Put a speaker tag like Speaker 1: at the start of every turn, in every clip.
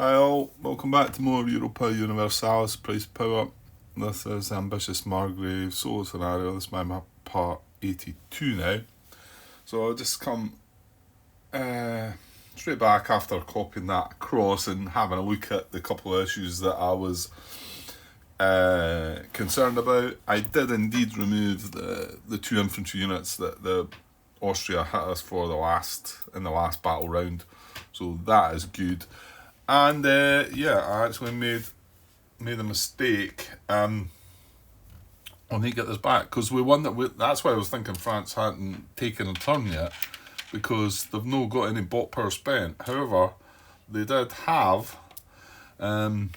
Speaker 1: Hi all, welcome back to more Europa Universalis Price Power. This is Ambitious Margrave solo scenario. This is my part 82 now. So I'll just come straight back after copying that across and having a look at the couple of issues that I was concerned about. I did indeed remove the two infantry units that the Austria hit us for in the last battle round. So that is good. And I actually made a mistake. I'll need to get this back because we won that. That's why I was thinking France hadn't taken a turn yet, because they've not got any bot power spent. However, they did have 4,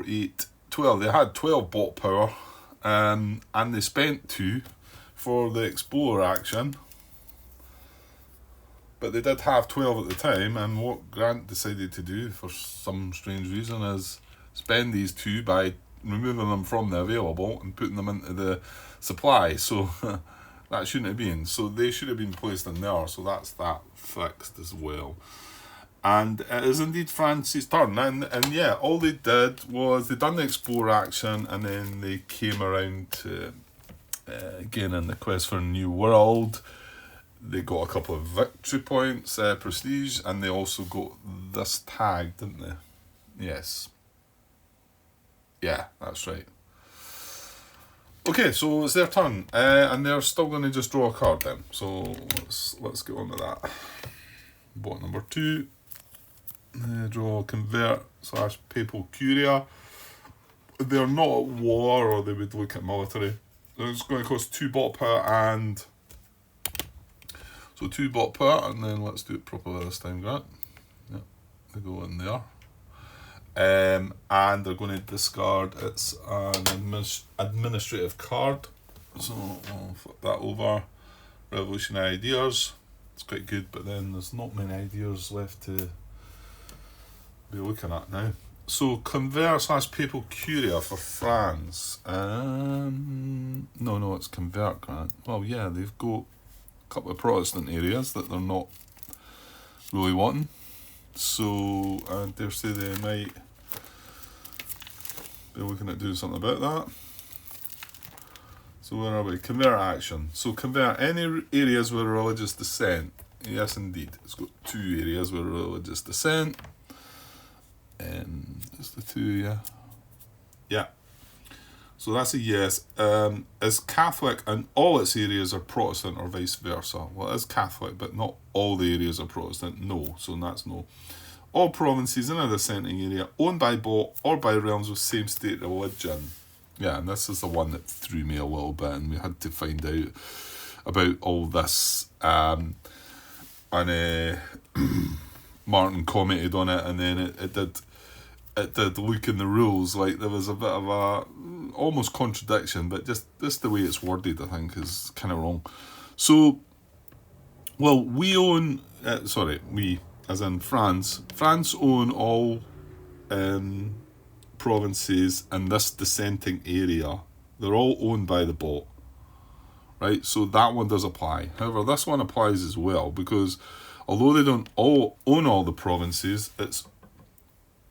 Speaker 1: 8, 12. They had 12 bot power, and they spent 2 for the Explorer action. But they did have 12 at the time, and what Grant decided to do, for some strange reason, is spend these 2 by removing them from the available and putting them into the supply. So that shouldn't have been. So they should have been placed in there. So that's that fixed as well. And it is indeed France's turn. And yeah, all they did was they done the Explore action, and then they came around to again in the quest for a new world. They got a couple of victory points, prestige, and they also got this tag, didn't they? Yes. Yeah, that's right. Okay, so it's their turn, and they're still going to just draw a card then. So let's get on to that. Bot number 2. Draw convert / papal curia. They're not at war, or they would look at military. It's going to cost 2 bot power and... So 2 bot power, and then let's do it properly this time, Grant. Yep, they go in there. And they're going to discard it's an administrative card. So I'll flip that over. Revolutionary ideas. It's quite good, but then there's not many ideas left to be looking at now. So convert / papal curia for France. No, it's convert, Grant. Well, yeah, they've got couple of Protestant areas that they're not really wanting, so I dare say they might be looking at doing something about that. So where are we? Convert action. So convert any areas with religious dissent. Yes, indeed. It's got 2 areas with religious dissent. Just the 2, yeah. Yeah. So that's a yes. Is Catholic and all its areas are Protestant, or vice versa? Well, it is Catholic, but not all the areas are Protestant. No, so that's no. All provinces in a dissenting area owned by bot or by realms with same state religion. Yeah, and this is the one that threw me a little bit, and we had to find out about all this. And Martin commented on it, and then it did look in the rules like there was a bit of a almost contradiction, but just the way it's worded, I think, is kind of wrong. So, well, we own, we, as in France own all provinces in this dissenting area. They're all owned by the bot, right? So that one does apply. However, this one applies as well, because although they don't all own all the provinces, it's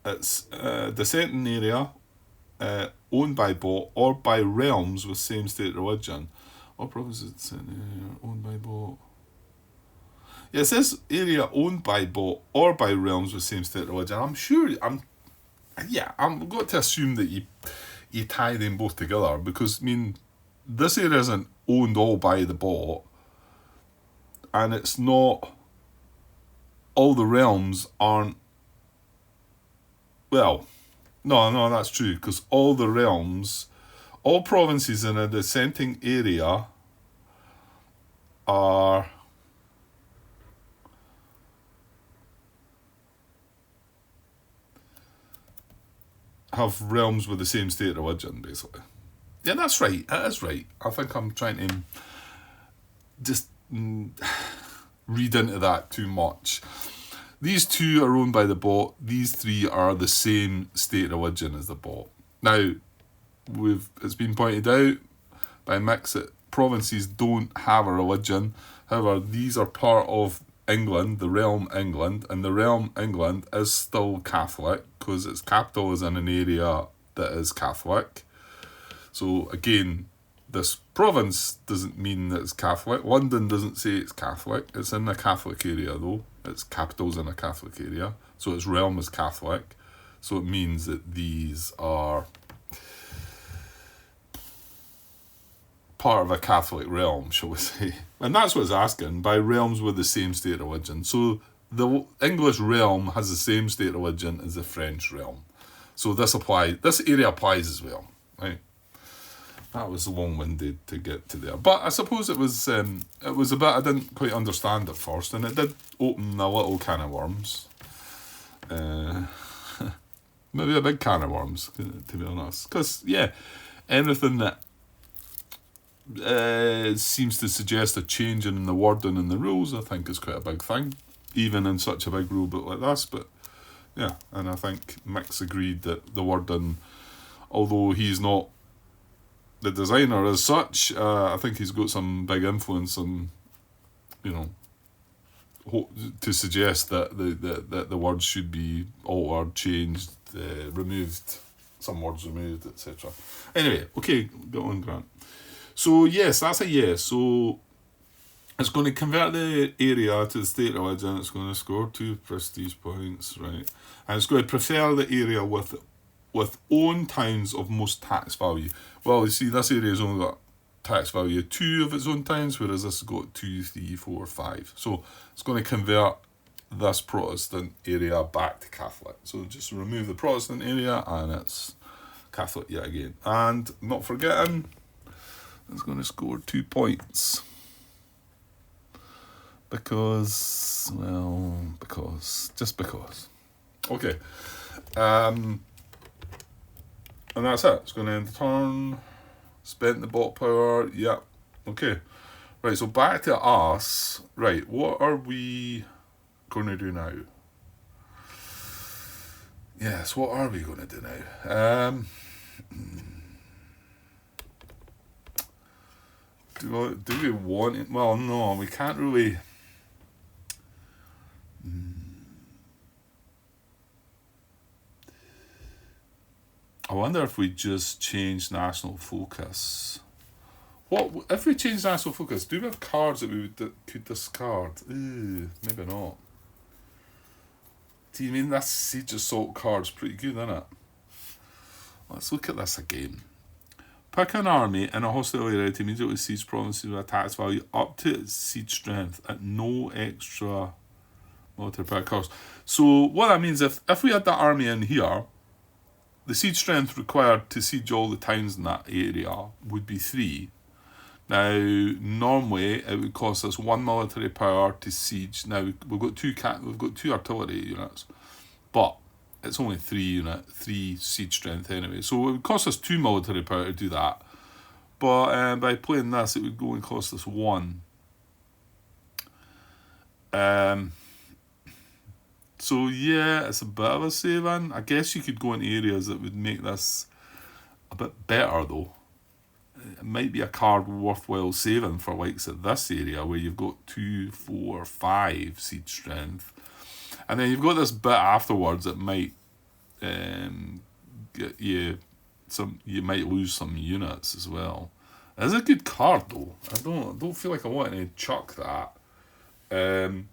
Speaker 1: dissenting area owned by bot or by realms with same state religion. All provinces dissenting area owned by bot. Yeah, it says area owned by bot or by realms with same state religion. I'm going to assume that you tie them both together, because I mean, this area isn't owned all by the bot, and it's not all the realms aren't. Well, no, that's true, because all the realms, all provinces in a dissenting area have realms with the same state religion, basically. Yeah, that's right. It is right. I think I'm trying to just read into that too much. These 2 are owned by the bot. These 3 are the same state religion as the bot. Now, it's been pointed out by Mix that provinces don't have a religion. However, these are part of England, the realm England, and the realm England is still Catholic because its capital is in an area that is Catholic. So again, this province doesn't mean that it's Catholic. London doesn't say it's Catholic. It's in a Catholic area though. Its capital's in a Catholic area. So its realm is Catholic. So it means that these are part of a Catholic realm, shall we say. And that's what it's asking, by realms with the same state religion. So the English realm has the same state religion as the French realm. So this area applies as well, right? That was long-winded to get to there. But I suppose it was a bit I didn't quite understand at first, and it did open a little can of worms. Maybe a big can of worms, to be honest. Because, yeah, anything that seems to suggest a change in the wording and the rules, I think is quite a big thing, even in such a big rule book like this. But yeah, and I think Mick's agreed that the wording, although he's not the designer as such, I think he's got some big influence on, to suggest that the words should be altered, changed, removed, some words removed, etc. Anyway, okay, go on, Grant. So yes, that's a yes. So it's going to convert the area to the state religion. It's going to score 2 prestige points, right? And it's going to prefer the area with own towns of most tax value. Well, you see, this area has only got tax value 2 of its own towns, whereas this has got 2, 3, 4, 5. So it's going to convert this Protestant area back to Catholic. So just remove the Protestant area and it's Catholic yet again. And not forgetting, it's going to score 2 points. Because. Just because. Okay. And that's it. It's going to end the turn. Spent the bot power. Yep. Okay. Right, so back to us. Right, what are we going to do now? Yes, what are we going to do now? Do we want it? Well, no, we can't really. I wonder if we just change national focus. What if we change national focus? Do we have cards that we could discard? Maybe not. Do you mean that Siege Assault card's pretty good, isn't it? Let's look at this again. Pick an army in a hostile area to immediately siege provinces with a tax value up to its siege strength at no extra military power cost. So what that means, if we had that army in here, the siege strength required to siege all the towns in that area would be 3. Now, normally it would cost us 1 military power to siege. Now we've got 2 artillery units, but it's only 3 siege strength anyway. So it would cost us 2 military power to do that. But by playing this, it would go and cost us 1. So yeah, it's a bit of a saving. I guess you could go in areas that would make this a bit better though. It might be a card worthwhile saving for likes at this area where you've got 2, 4, 5 siege strength. And then you've got this bit afterwards that might get you you might lose some units as well. It is a good card though. I don't feel like I want to chuck that. And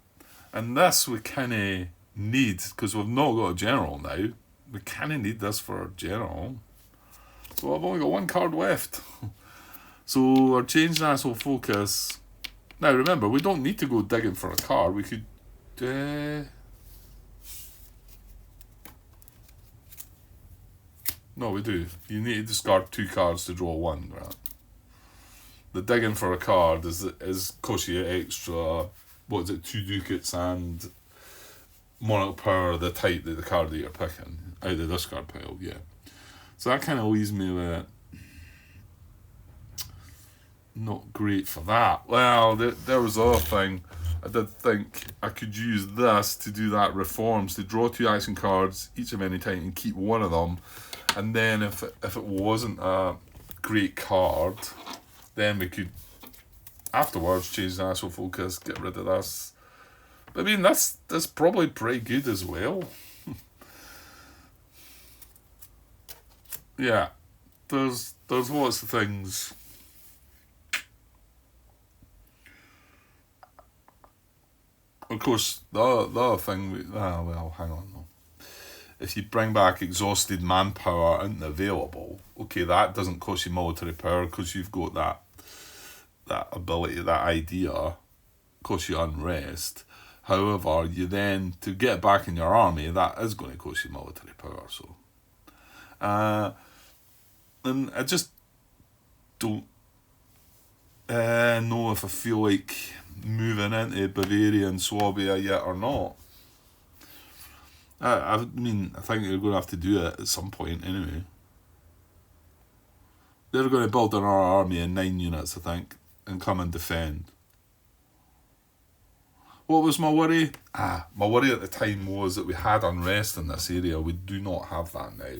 Speaker 1: this we kinda need, because we've not got a general now. We kinda need this for a general. So I've only got 1 card left. So our change national focus. Now remember, we don't need to go digging for a card. We could no, we do. You need to discard 2 cards to draw 1, right? The digging for a card is cost you extra, 2 ducats and monarch power, the type that the card that you're picking out of the discard pile, yeah. So that kind of leaves me with not great for that. Well, there was the other thing. I did think I could use this to do that reforms, to draw 2 action cards, each of any type, and keep 1 of them. And then if it wasn't a great card, then we could afterwards change national focus, get rid of this. I mean, that's probably pretty good as well. Yeah, there's lots of things. Of course, the other thing, well, hang on though. If you bring back exhausted manpower isn't available, okay, that doesn't cost you military power because you've got that ability, that idea, cost you unrest. However, you then, to get back in your army, that is going to cost you military power. So, and I just don't know if I feel like moving into Bavaria and Swabia yet or not. I mean, I think they're going to have to do it at some point anyway. They're going to build another army in 9 units, I think, and come and defend. What was my worry? My worry at the time was that we had unrest in this area. We do not have that now.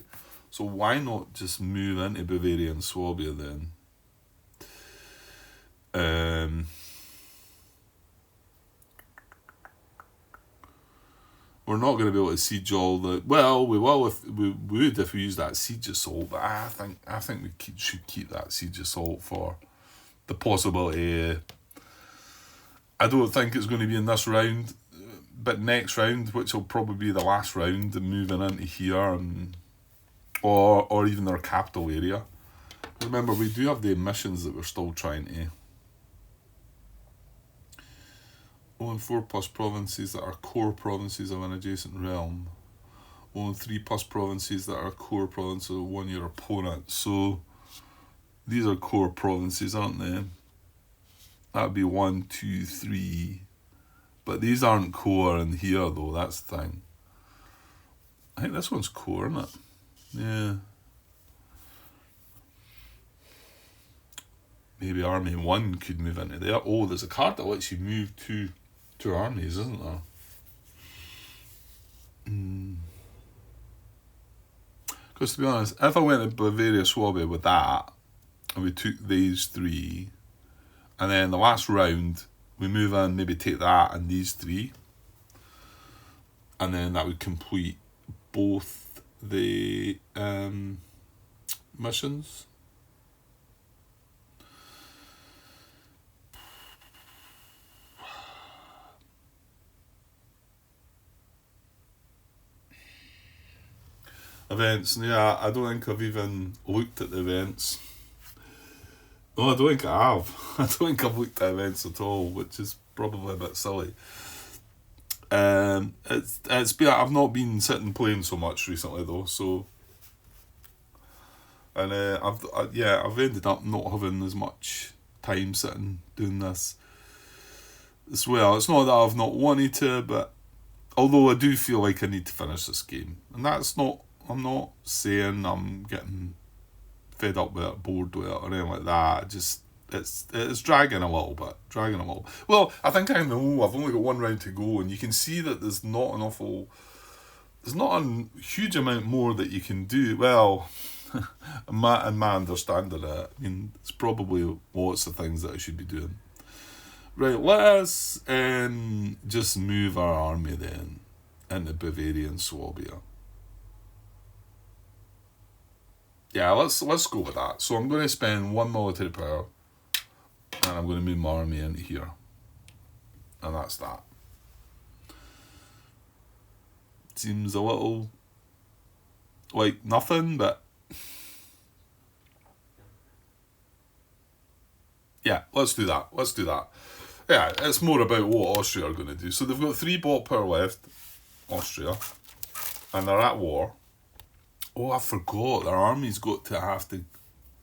Speaker 1: So why not just move into Bavaria and Swabia then? We're not going to be able to siege all the. Well, we will if we would if we use that siege assault. But I think we should keep that siege assault for the possibility. I don't think it's going to be in this round, but next round, which will probably be the last round, and moving into here and or even their capital area. Remember, we do have the missions that we're still trying to. Own 4+ provinces that are core provinces of an adjacent realm. Own 3+ provinces that are core provinces of one your opponent. So these are core provinces, aren't they? That'd be 1, 2, 3. But these aren't core in here though, that's the thing. I think this one's core, isn't it? Yeah. Maybe Army 1 could move into there. Oh, there's a card that lets you move two armies, isn't there? Because to be honest, if I went to Bavaria Swabia with that, and we took these 3, and then the last round, we move in, maybe take that and these 3, and then that would complete both the missions. Events, yeah, I don't think I've even looked at the events. No, I don't think I have. I don't think I've looked at events at all, which is probably a bit silly. It's been, I've not been sitting playing so much recently though, so and I've ended up not having as much time sitting doing this as well. It's not that I've not wanted to, but although I do feel like I need to finish this game, and that's not. I'm not saying I'm getting fed up with it, bored with it, or anything like that. It's dragging a little bit. Well, I think I know. I've only got one round to go, and you can see that there's not a huge amount more that you can do. Well, in my understanding it, I mean, it's probably lots of things that I should be doing. Right, let's just move our army then into Bavaria and Swabia. Yeah, let's go with that. So I'm going to spend 1 military power, and I'm going to move my army into here, and that's that. Seems a little like nothing, but yeah, let's do that. Yeah, it's more about what Austria are going to do. So they've got 3 bot power left, Austria, and they're at war. Oh, I forgot. Their army's got to have to.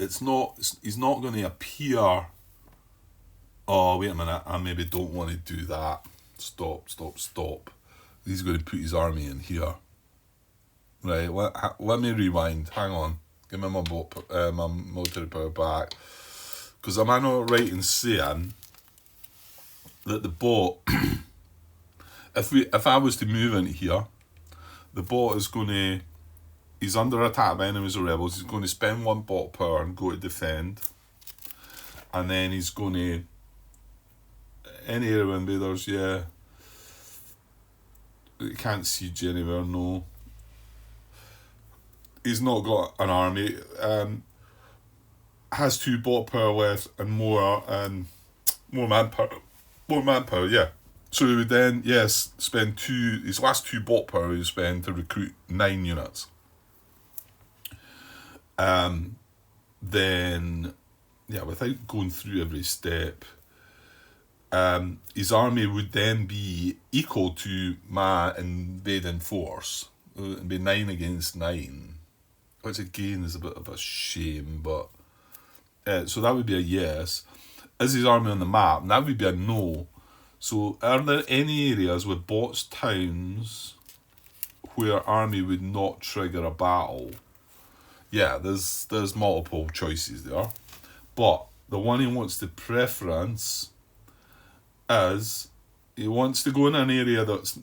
Speaker 1: He's not going to appear. Oh, wait a minute. I maybe don't want to do that. Stop. He's going to put his army in here. Right. Let me rewind. Hang on. Give me my military power back. Because am I not right in saying that the bot, if I was to move in here, the bot is going to. He's under attack by enemies or rebels. He's going to spend 1 bot power and go to defend. And then he's going to... Any area invaders, yeah. He can't siege anywhere, no. He's not got an army. Has 2 bot power left and more manpower. More manpower, yeah. So he would then, yes, spend his last 2 bot power he would spend to recruit 9 units. Then, yeah, without going through every step, his army would then be equal to my invading force. It would be 9 against 9, which again is a bit of a shame, but so that would be a yes. Is his army on the map? And that would be a no. So are there any areas with bots towns where army would not trigger a battle? Yeah, there's multiple choices there. But the one he wants to preference is he wants to go in an area that's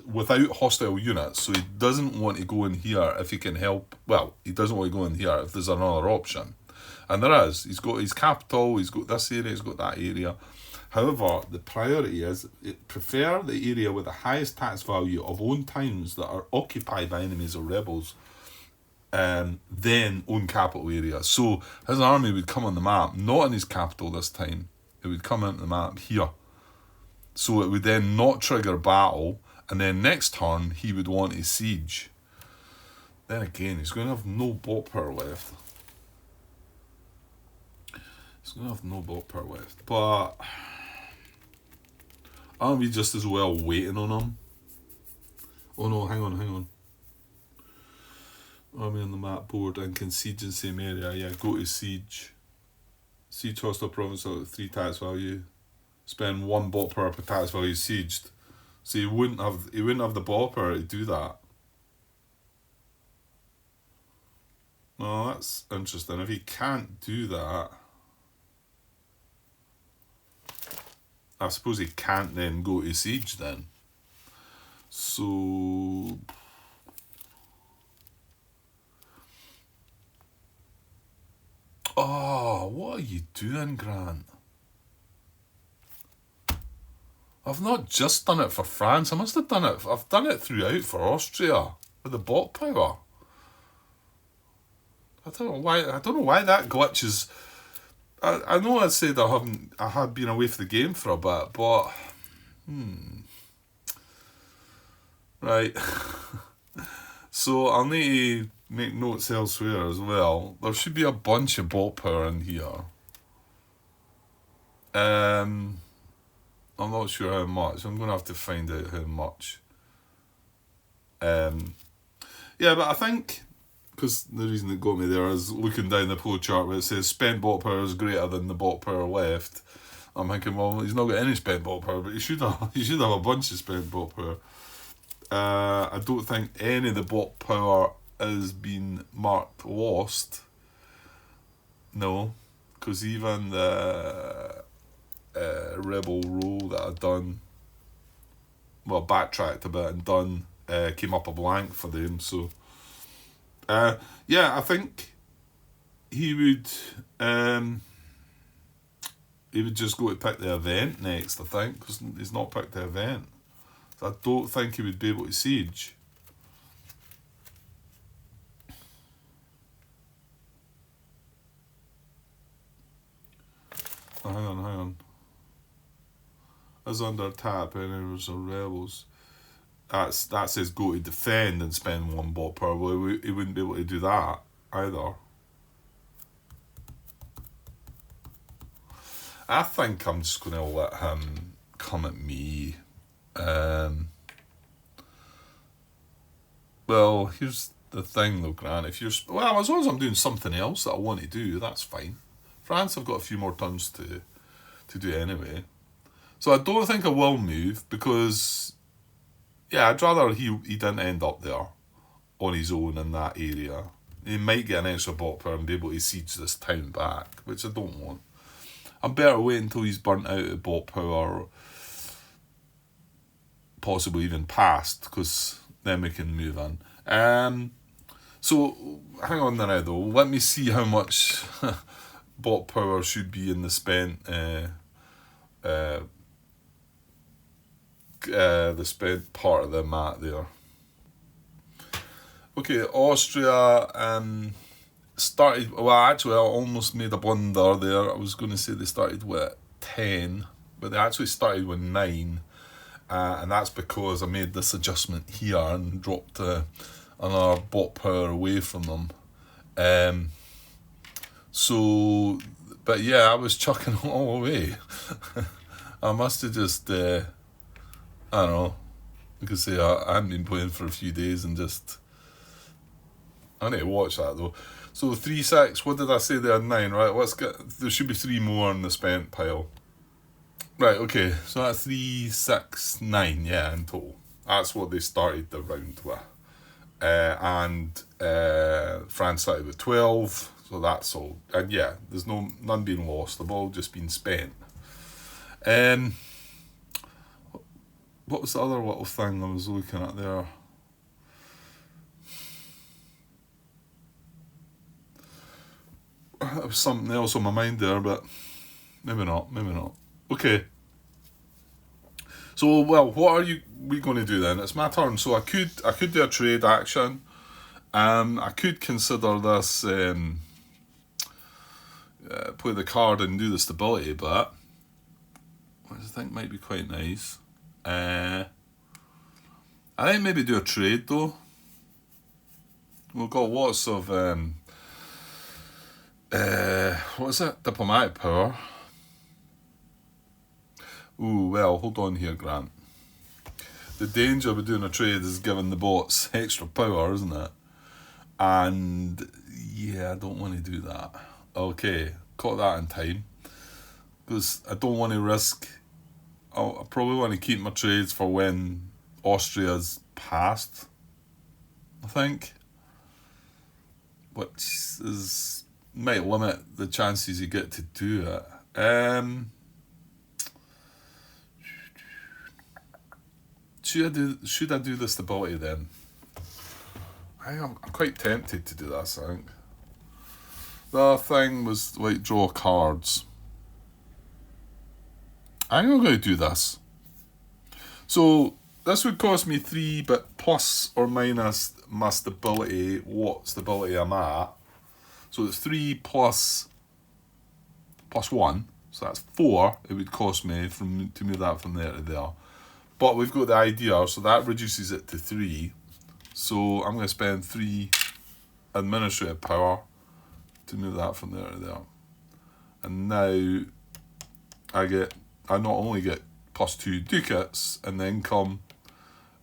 Speaker 1: without hostile units. So he doesn't want to go in here if he can help. Well, he doesn't want to go in here if there's another option. And there is. He's got his capital, he's got this area, he's got that area. However, the priority is prefer the area with the highest tax value of own towns that are occupied by enemies or rebels, then own capital areas. So his army would come on the map, not in his capital this time. It would come into the map here. So it would then not trigger battle, and then next turn he would want a siege. Then again, he's going to have no bot power left. He's going to have no bot power left. But aren't we just as well waiting on him? Oh no, hang on. Army on the map board and can siege in the same area. Yeah, go to siege. Siege hostile province at 3 tax value. Spend 1 bot power per tax value sieged. So he wouldn't have the bot power to do that. Oh, that's interesting. If he can't do that, I suppose he can't then go to siege then. So oh, what are you doing, Grant? I've not just done it for France. I must have done it. I've done it throughout for Austria with the bot power. I don't know why that glitches. I know I said I had been away from the game for a bit, but right. So I'll need to make notes elsewhere as well. There should be a bunch of bot power in here. I'm not sure how much. I'm going to have to find out how much. Yeah, but I think, because the reason it got me there is looking down the flow chart where it says spent bot power is greater than the bot power left. I'm thinking, well, he's not got any spent bot power, but he should have a bunch of spent bot power. I don't think any of the bot power has been marked lost. No, because even the rebel roll that I'd done, well, backtracked a bit and done, came up a blank for them. So, yeah, I think he would just go to pick the event next, I think, because he's not picked the event. So I don't think he would be able to siege. Oh, hang on. As under attack, enemies or rebels. That says go to defend and spend 1 bot power. Well, he wouldn't be able to do that either. I think I'm just going to let him come at me. Well, here's the thing though, Grant. If you're as long as I'm doing something else that I want to do, that's fine. France have got a few more turns to do anyway. So I don't think I will move because, yeah, I'd rather he didn't end up there on his own in that area. He might get an extra bot power and be able to siege this town back, which I don't want. I'm better waiting until he's burnt out of bot power, possibly even past, because then we can move on. So hang on there now though. Let me see how much bot power should be in the spent the spent part of the map there. Okay, Austria started. Well, actually, I almost made a blunder there. I was going to say they started with 10, but they actually started with 9, and that's because I made this adjustment here and dropped another bot power away from them. So, but yeah, I was chucking it all away. I must have just, I don't know. You could say I hadn't been playing for a few days and just. I need to watch that though. So 3-6. What did I say there? 9. Right. Let's get. There should be 3 more in the spent pile. Right. Okay. So that's 3, 6, 9. Yeah, in total. That's what they started the round with. And France started with 12. So that's all. And yeah, there's none being lost. They've all just been spent. What was the other little thing I was looking at there? There was something else on my mind there, but maybe not. Okay. So, well, what are we going to do then? It's my turn. So I could do a trade action. I could consider this play the card and do the stability, but I think might be quite nice. I think maybe do a trade though. We've got lots of what is it? Diplomatic power. Ooh, well, hold on here, Grant. The danger with doing a trade is giving the bots extra power, isn't it? And yeah, I don't want to do that. Okay, caught that in time. Because I don't want to risk. I probably want to keep my trades for when Austria's passed, I think. Which might limit the chances you get to do it. Should I do the stability then? I'm quite tempted to do this, I think. The other thing was like draw cards. I think I'm going to do this. So this would cost me 3, but plus or minus my stability, what stability I'm at. So it's 3 plus 1, so that's 4. It would cost me to move that from there to there. But we've got the idea, so that reduces it to 3. So I'm going to spend 3 administrative power to move that from there to there. And now I not only get plus 2 ducats in the income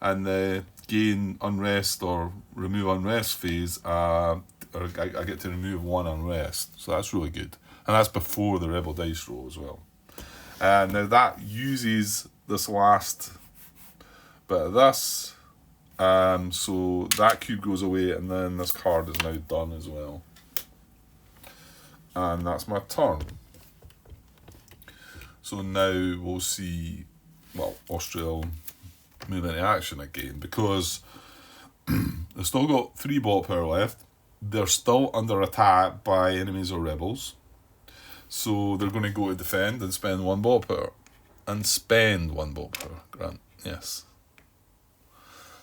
Speaker 1: and the gain unrest or remove unrest phase, I get to remove 1 unrest. So that's really good. And that's before the rebel dice roll as well. Now that uses this last bit of this. So that cube goes away and then this card is now done as well. And that's my turn. So now we'll see, well, Austria will move into action again because they've still got 3 bot power left. They're still under attack by enemies or rebels. So they're going to go to defend and spend 1 bot power. And spend 1 bot power, Grant, yes.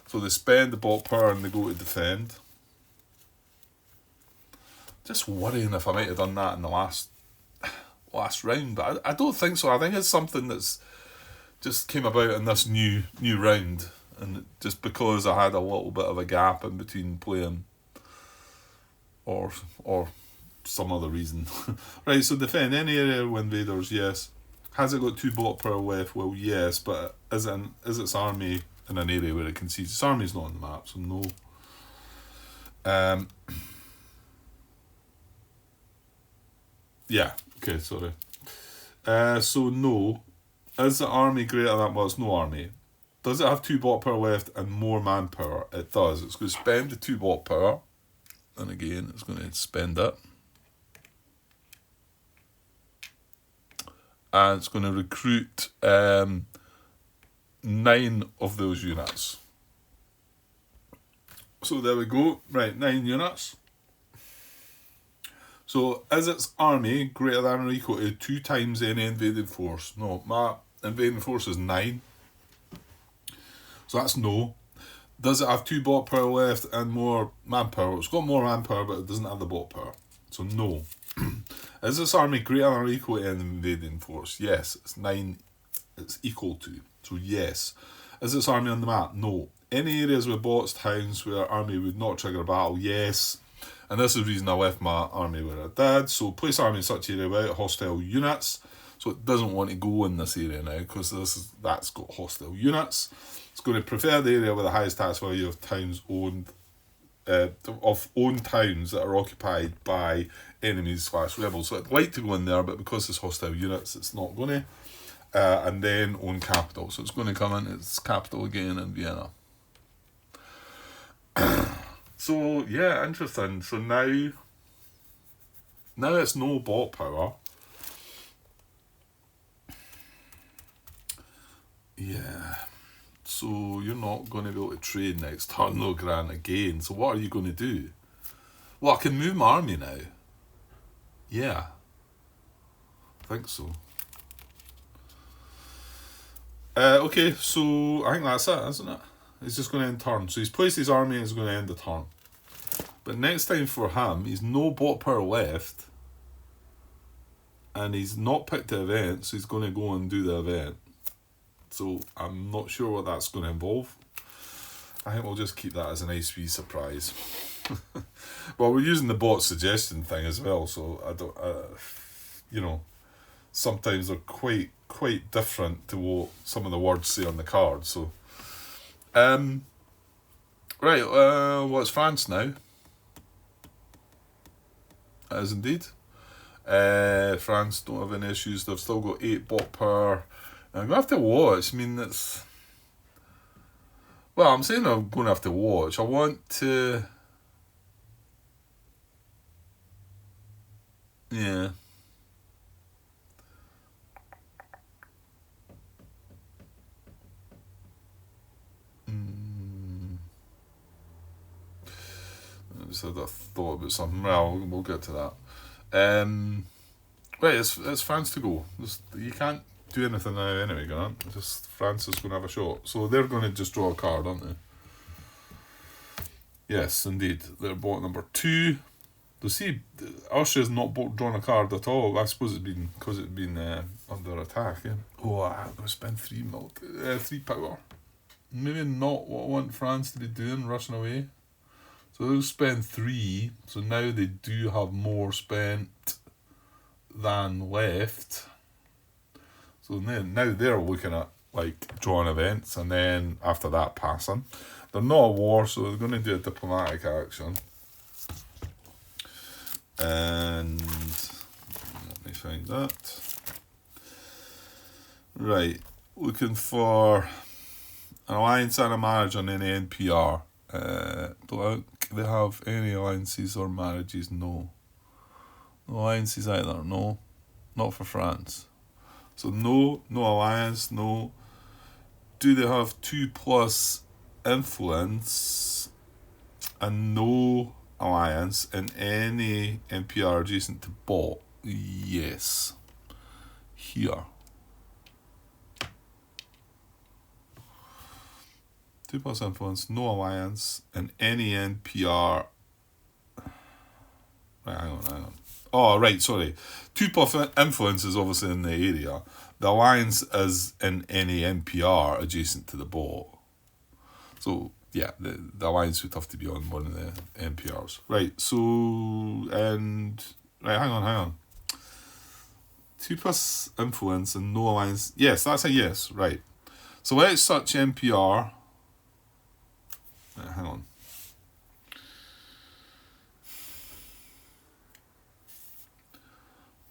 Speaker 1: So they spend the bot power and they go to defend. Just worrying if I might have done that in the last round, but I don't think so. I think it's something that's just came about in this new round, and just because I had a little bit of a gap in between playing, or some other reason. Right, so defend any area with invaders, yes. Has it got 2 bot power left? Well, yes, but is its army in an area where it concedes? Its army's not on the map, so no. Yeah, okay, sorry. So no. Is the army greater than, well, it's no army. Does it have 2 bot power left and more manpower? It does. It's going to spend the 2 bot power. And again, it's going to spend it. And it's going to recruit 9 of those units. So there we go. Right, 9 units. So is its army greater than or equal to 2 times any invading force? No, my invading force is 9. So that's no. Does it have 2 bot power left and more manpower? It's got more manpower, but it doesn't have the bot power. So no. Is this army greater or equal to an invading force? Yes. It's 9. It's equal to. So yes. Is this army on the map? No. Any areas with bots, towns where army would not trigger a battle? Yes. And this is the reason I left my army where I did. So place army in such area without hostile units. So it doesn't want to go in this area now because that's got hostile units. It's going to prefer the area with the highest tax value of towns owned, of owned towns that are occupied by enemies/rebels. So I'd like to go in there, but because it's hostile units, it's not going to. And then own capital. So it's going to come in its capital again in Vienna. So yeah, interesting. So now it's no bot power. Yeah. So you're not going to be able to trade next turn, no Grant again. So what are you going to do? Well, I can move my army now. Yeah. I think so. Okay, so I think that's it, isn't it? He's just going to end turn. So he's placed his army and he's going to end the turn. But next time for him, he's no bot power left. And he's not picked the event, so he's going to go and do the event. So I'm not sure what that's going to involve. I think we'll just keep that as a nice wee surprise. Well, we're using the bot suggestion thing as well, so I don't, sometimes they're quite different to what some of the words say on the card. So, right, it's France now. As indeed. France don't have any issues. They've still got 8 bot power. I'm going to have to watch. I mean, it's... Well, I'm saying I'm going to have to watch. I want to... Yeah. I just had a thought about something. Well, we'll get to that. Right, it's France to go. You can't do anything now anyway, Grant. Just France is going to have a shot. So they're going to just draw a card, aren't they? Yes, indeed. They're bot number 2. You see, Austria's not drawn a card at all. I suppose it's been because it's been under attack. Yeah. Oh, I'm going to spend 3 power. Maybe not what I want France to be doing, rushing away. So they'll spend 3. So now they do have more spent than left. So then now they're looking at like drawing events, and then after that passing. They're not a war, so they're going to do a diplomatic action. And let me find that. Right, looking for an alliance and a marriage on any NPR. Don't they have any alliances or marriages? No. No alliances either. No, not for France. So no alliance. No. Do they have 2+ influence and no alliance in any NPR adjacent to bot? Yes. Here. 2+ influence, no alliance in any NPR. Right, hang on. Oh, right, sorry. 2+ influence is obviously in the area. The alliance is in any NPR adjacent to the bot. So, yeah, the alliance would have to be on one of the NPRs. Right, so, and... Right, hang on. 2+ influence and no alliance. Yes, that's a yes, right. So let's search NPR. Right, hang on.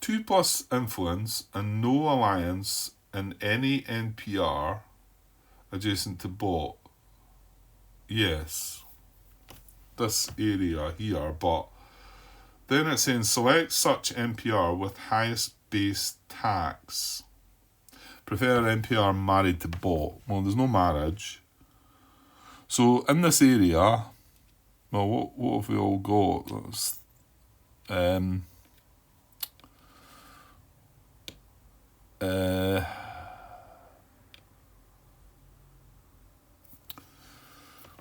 Speaker 1: Two plus influence and no alliance in any NPR adjacent to bot. Yes. This area here, but then it's saying select such NPR with highest base tax. Prefer NPR married to bot. Well, there's no marriage. So in this area, well, what have we all got? That's,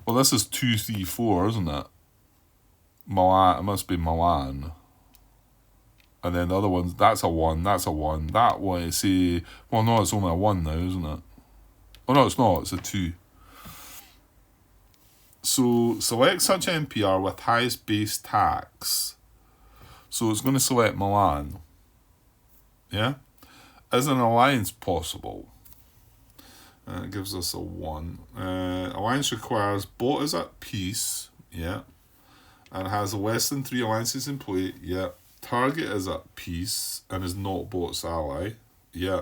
Speaker 1: Well, this is 2, 3, 4, isn't it? Milan, it must be Milan. And then the other ones, that's a 1, that's a 1. That one, say, well, no, it's only a 1 now, isn't it? Oh, no, it's not, it's a 2. So, select such NPR with highest base tax. So, it's going to select Milan. Yeah? Is an alliance possible? It gives us a 1. Alliance requires boat is at peace. Yeah. And has less than 3 alliances in play. Yeah. Target is at peace and is not boat's ally. Yeah.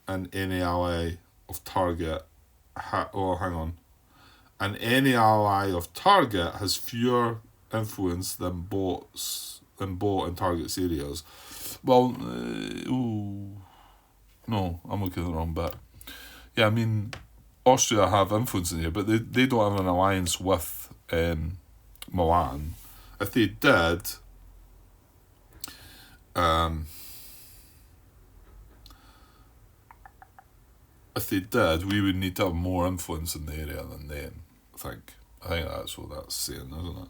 Speaker 1: And any ally of target... hang on. And any ally of target has fewer influence than boat in target's areas. Well, no, I'm looking at the wrong bit. Yeah, I mean, Austria have influence in here, but they don't have an alliance with Milan. If they did, we would need to have more influence in the area than them. I think that's what that's saying, isn't it?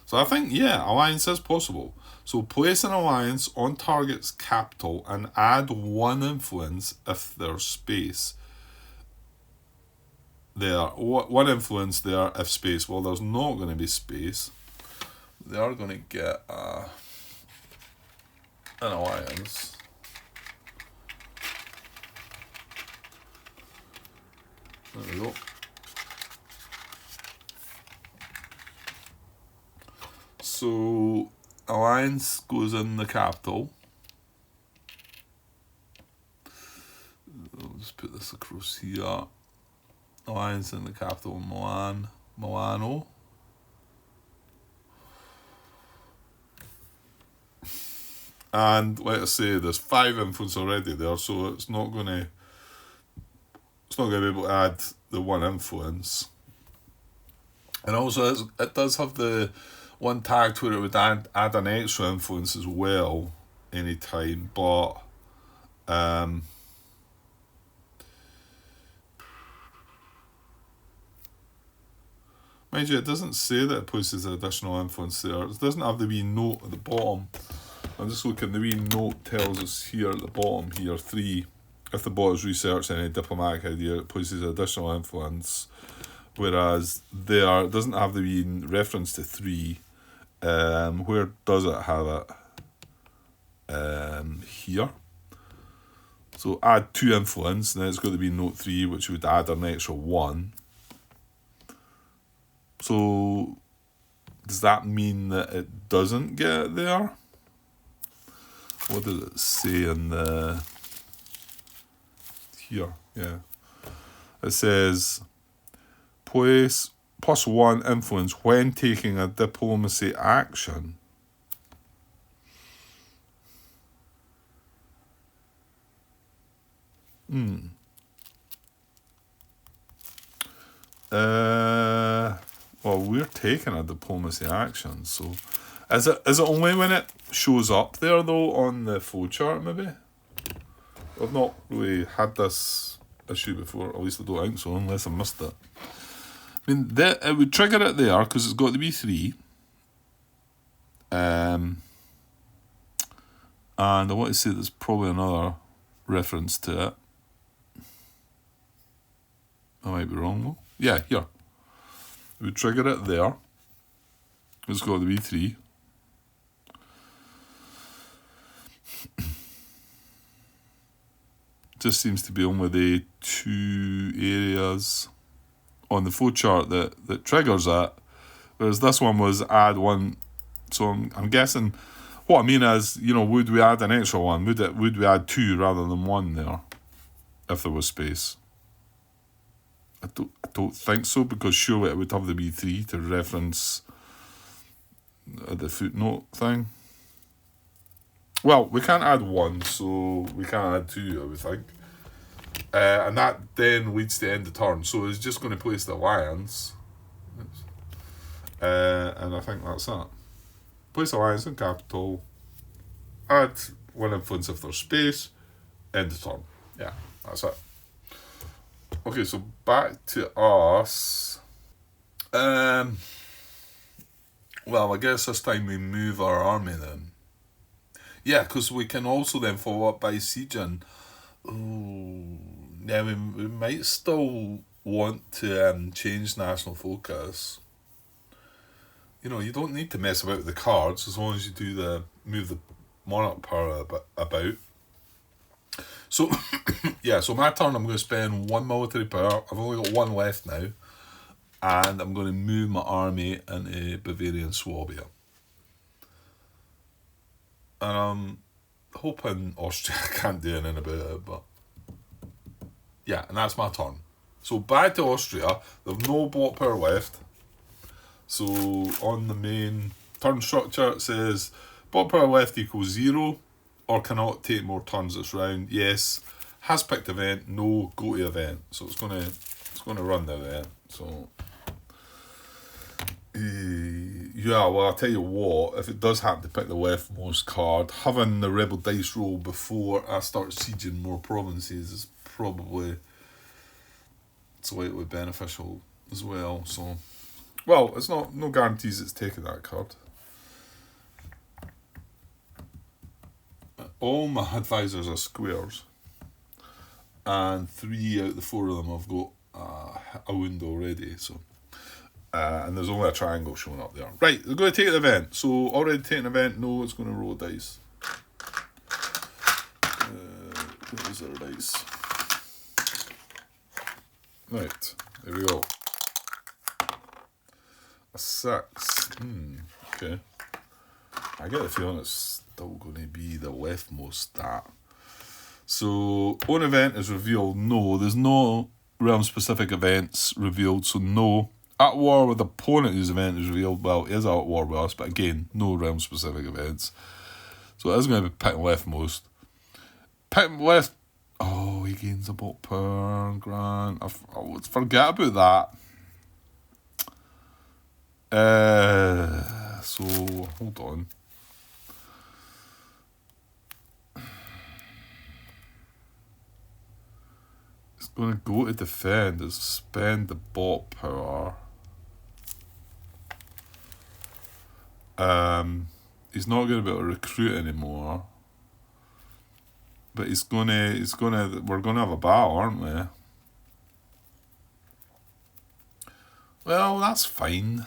Speaker 1: So I think, yeah, alliance is possible. So place an alliance on target's capital and add 1 influence if there's space there. 1 influence there if space. Well, there's not going to be space. They are going to get an alliance. There we go. So, alliance goes in the capital. I'll just put this across here. Alliance in the capital, Milano. And like I say, there's 5 influence already there, so it's not going to be able to add the 1 influence. And also, it does have the 1 tagged where it would add an extra influence as well anytime, but mind you, it doesn't say that it places additional influence there. It doesn't have the wee note at the bottom. I'm just looking, the wee note tells us here at the bottom here, 3, if the bot has researched any diplomatic idea, it places additional influence, whereas there, it doesn't have the wee reference to 3. Where does it have it? Here. So add 2 influence, and then it's got to be note 3, which would add an extra 1. So does that mean that it doesn't get it there? What does it say in the... Here, yeah. It says, place +1 influence when taking a diplomacy action. Well, we're taking a diplomacy action, so is it only when it shows up there though on the flowchart? Maybe I've not really had this issue before. At least I don't think so, unless I missed it. I mean, it would trigger it there because it's got to be 3. And I want to say there's probably another reference to it. I might be wrong though. Yeah, here. It would trigger it there. It's got to be 3. Just seems to be only the 2 areas on the flowchart that triggers that, whereas this one was add 1. So I'm guessing what I mean is, would we add an extra 1? Would we add 2 rather than 1 there if there was space? I don't think so, because surely it would have the B3 to reference the footnote thing. Well, we can't add 1, so we can't add 2, I would think. And that then leads to end of turn. So it's just going to place the alliance. And I think that's that. Place alliance in capital. Add 1 influence if there's space. End of turn. Yeah, that's it. Okay, so back to us. Um, well, I guess this time we move our army then. Yeah, because we can also then follow up by sieging. Oh, yeah, we might still want to change national focus. You know, you don't need to mess about with the cards as long as you do the move the monarch power about. So, yeah, so my turn, I'm going to spend one military power. I've only got one left now. And I'm going to move my army into Bavarian Swabia. And I'm hoping Austria can't do anything about it, but yeah, and that's my turn. So back to Austria, they've no block power left. So on the main turn structure, it says block power left equals 0, or cannot take more turns this round. Yes. Has picked event. No. Go to event. So it's gonna run the event. So yeah, well, I'll tell you what, if it does happen to pick the leftmost card, having the rebel dice roll before I start sieging more provinces is probably slightly beneficial as well. So, well, it's no guarantees it's taking that card. All my advisors are squares, and 3 out of the 4 of them have got a wound already, so and there's only a triangle showing up there. Right, they're going to take an event. So already taking an event, no, it's going to roll dice. What is our dice? Right, there we go. A 6. Okay. I get the feeling it's still going to be the leftmost stat. So, own event is revealed, no. There's no realm-specific events revealed, so no. At war with opponent whose event is revealed, well, it is at war with us, but again, no realm-specific events. So it is going to be picking leftmost. Picking left... Oh, he gains a block power, Grant. I would forget about that. So, hold on. It's going to go to defend. It's spend the block power. He's not going to be able to recruit anymore. But we're going to have a battle, aren't we? Well, that's fine,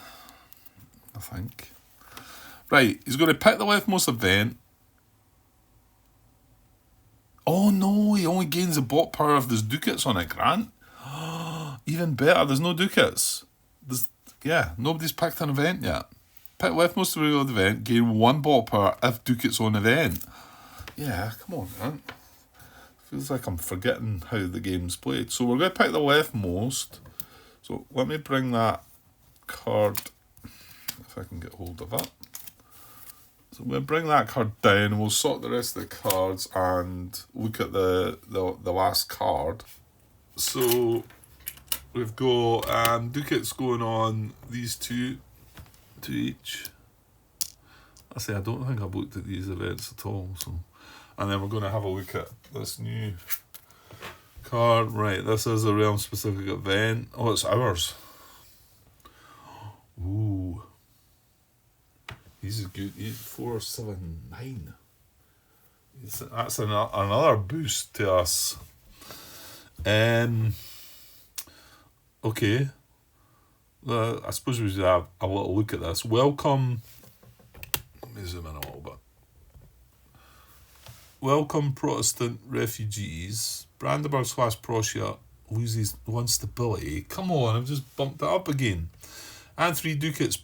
Speaker 1: I think. Right, he's going to pick the leftmost event. Oh no, he only gains the block power if there's ducats on it, Grant. Even better, there's no ducats. Nobody's picked an event yet. Pick leftmost of the event, gain 1 block power if ducats on event. Yeah, come on, Grant. Feels like I'm forgetting how the game's played. So we're going to pick the leftmost. So let me bring that card, if I can get hold of it. So we'll bring that card down, we'll sort the rest of the cards and look at the last card. So we've got ducats going on, these two each. I don't think I've looked at these events at all. So, and then we're going to have a look at this new card. Right, this is a realm specific event. Oh, it's ours. Ooh. These is good. 4, 7, 9. That's another boost to us. Okay. I suppose we should have a little look at this. Welcome. Let me zoom in a little bit. Welcome Protestant refugees. Brandenburg/Prussia loses 1 stability. Come on, I've just bumped it up again. And 3 ducats.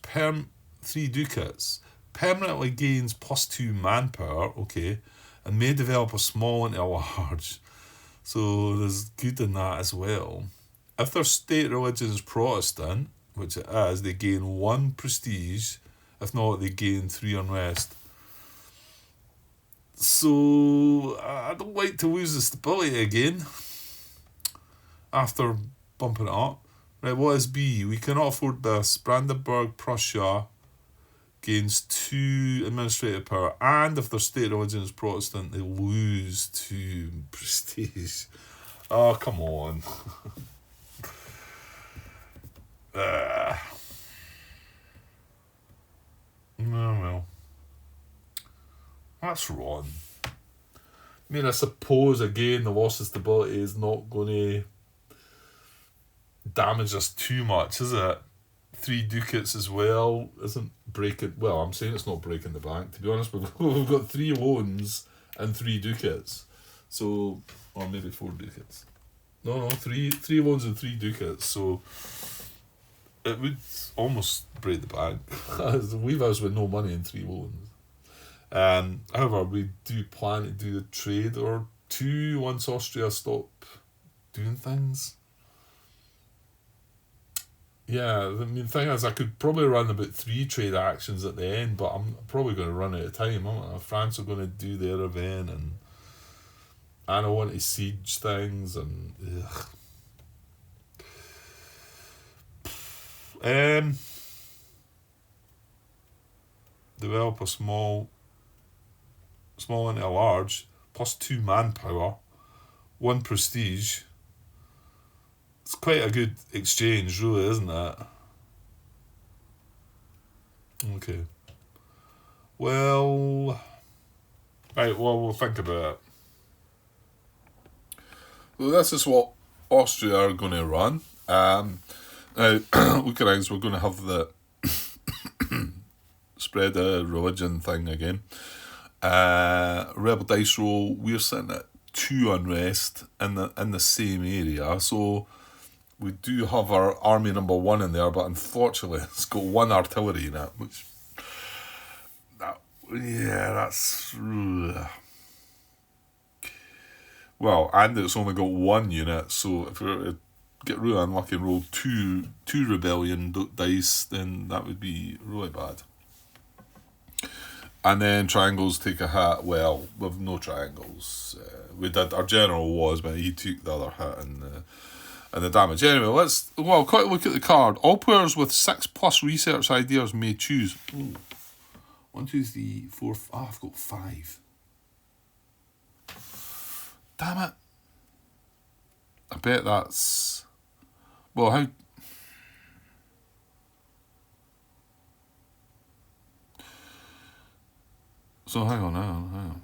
Speaker 1: 3 ducats. Permanently gains +2 manpower, okay, and may develop a small into a large. So there's good in that as well. If their state religion is Protestant, which it is, they gain 1 prestige. If not, they gain 3 unrest. So I don't like to lose the stability again after bumping it up. Right, what is B? We cannot afford this. Brandenburg, Prussia gains 2 administrative power, and if their state religion is Protestant, they lose 2 prestige. Oh, come on. That's wrong. I mean, I suppose, again, the loss of stability is not going to damage us too much, is it? 3 ducats as well isn't breaking... Well, I'm saying it's not breaking the bank. To be honest, we've got 3 loans and 3 ducats. So, or maybe 4 ducats. No, 3 loans and 3 ducats. So, it would almost break the bank. Leave us with no money and 3 loans. However, we do plan to do a trade or 2 once Austria stop doing things. Yeah, I mean, the thing is, I could probably run about 3 trade actions at the end, but I'm probably going to run out of time, aren't I? France are going to do their event, and I don't want to siege things, and develop a small into a large, plus 2 manpower, 1 prestige. It's quite a good exchange, really, isn't it? Okay. Well... Right, well, we'll think about it. Well, this is what Austria are going to run. Now, look at things, we're going to have the spread a religion thing again. Rebel dice roll, we're sitting at 2 unrest in the same area, so we do have our army number 1 in there, but unfortunately it's got 1 artillery in it, which that's well, and it's only got 1 unit, so if we get really unlucky and roll two rebellion dice, then that would be really bad. And then triangles take a hit. Well, with no triangles, we did. Our general was, but he took the other hit and the damage. Anyway, let's quite look at the card. All players with 6+ research ideas may choose. Ooh. 1, 2, 3, 4. I've got 5. Damn it! I bet that's... Well, how... So hang on.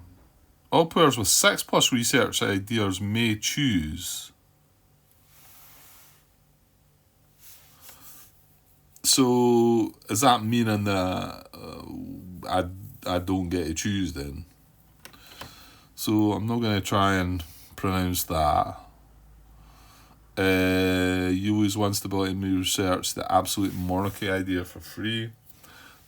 Speaker 1: All players with 6+ research ideas may choose. So is that meaning that I don't get to choose then? So I'm not going to try and pronounce that. You lose 1 stability and may research the absolute monarchy idea for free.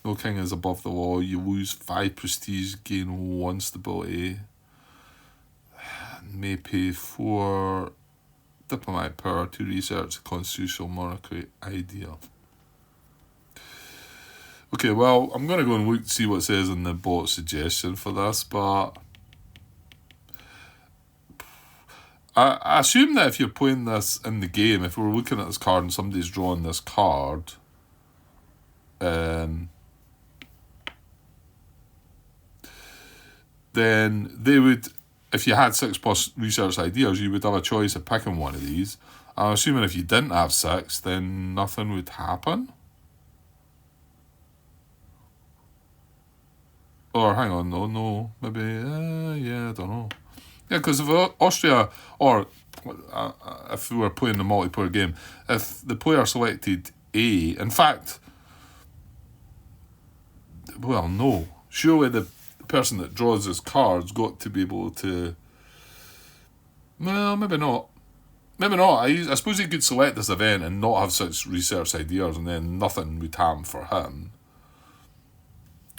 Speaker 1: No king is above the law. You lose 5 prestige, gain 1 stability. May pay 4 diplomatic power to research the constitutional monarchy idea. Okay, well, I'm going to go and look to see what it says in the bot suggestion for this, but I assume that if you're playing this in the game, if we're looking at this card and somebody's drawing this card, then they would, if you had 6+ research ideas, you would have a choice of picking one of these. I'm assuming if you didn't have 6, then nothing would happen. Or hang on, no, maybe, I don't know. Yeah, because if Austria, or if we were playing the multiplayer game, if the player selected A, in fact, well, no, surely the person that draws his cards got to be able to, well, maybe not. Maybe not. I suppose he could select this event and not have such research ideas, and then nothing would happen for him.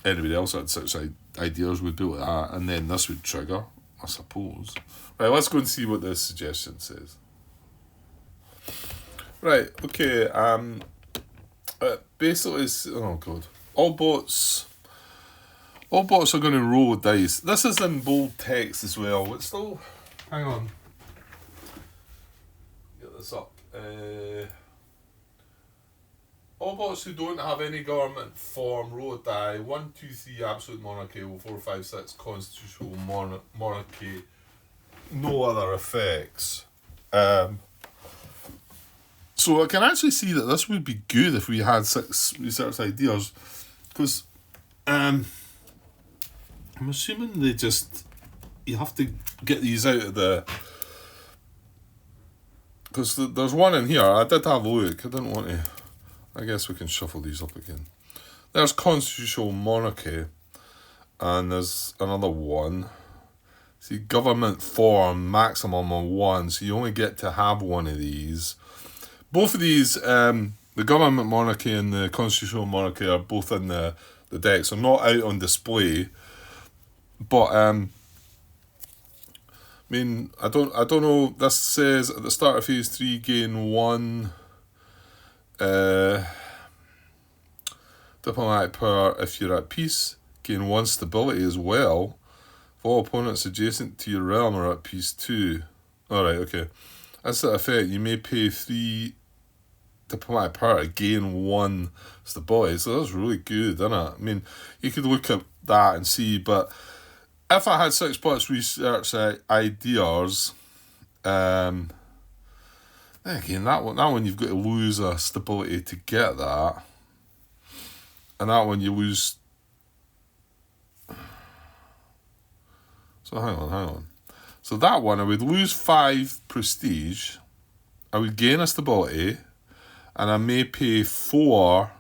Speaker 1: Anybody else had such ideas would do that, and then this would trigger, I suppose. Right, let's go and see what this suggestion says. Right, okay, basically, oh god. All bots are going to roll dice. This is in bold text as well. It's still, hang on. Get this up. All bots who don't have any government form roll a die. 1, 2, 3 absolute monarchy, 4, 5, 6 constitutional monarchy. No other effects. So I can actually see that this would be good if we had 6 research ideas, because I'm assuming they just... You have to get these out of the... Because there's one in here. I did have a look. I didn't want to... I guess we can shuffle these up again. There's constitutional monarchy. And there's another one. See, government form, maximum of one. So you only get to have one of these. Both of these, the government monarchy and the constitutional monarchy are both in the deck. So not out on display. But, I mean, I don't know. This says at the start of phase 3, gain 1 diplomatic power if you're at peace. Gain 1 stability as well. If all opponents adjacent to your realm are at peace too. Alright, okay. That's the effect. You may pay 3 diplomatic power to gain 1 stability. So that's really good, isn't it? I mean, you could look at that and see, but if I had 6 points research ideas, then again, that one you've got to lose a stability to get that. And that one you lose... So hang on. So that one, I would lose 5 prestige. I would gain a stability. And I may pay 4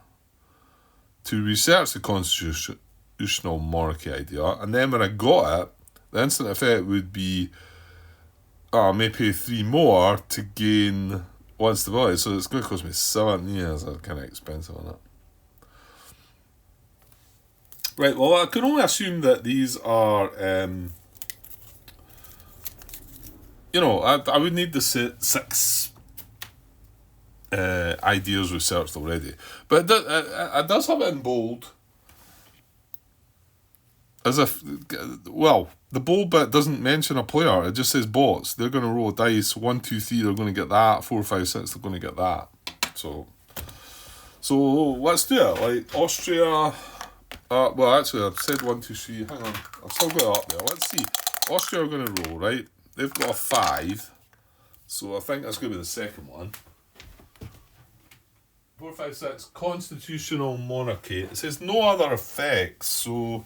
Speaker 1: to research the constitutional monarchy idea. And then when I got it, the instant effect would be... I may pay 3 more to gain 1 stability. So it's going to cost me 7 years. That's kind of expensive on it. Right, well, I can only assume that these are... I would need the 6 ideas researched already. But it does have it in bold. As if, well, the bold bit doesn't mention a player. It just says bots. They're going to roll dice. 1, 2, 3, they're going to get that. 4, 5, 6, they're going to get that. So let's do it. Like, Austria... well, actually, I've said 1, 2, 3. Hang on. I've still got it up there. Let's see. Austria are going to roll, right? They've got a 5. So I think that's going to be the second one. 4, 5, 6. Constitutional monarchy. It says no other effects. So...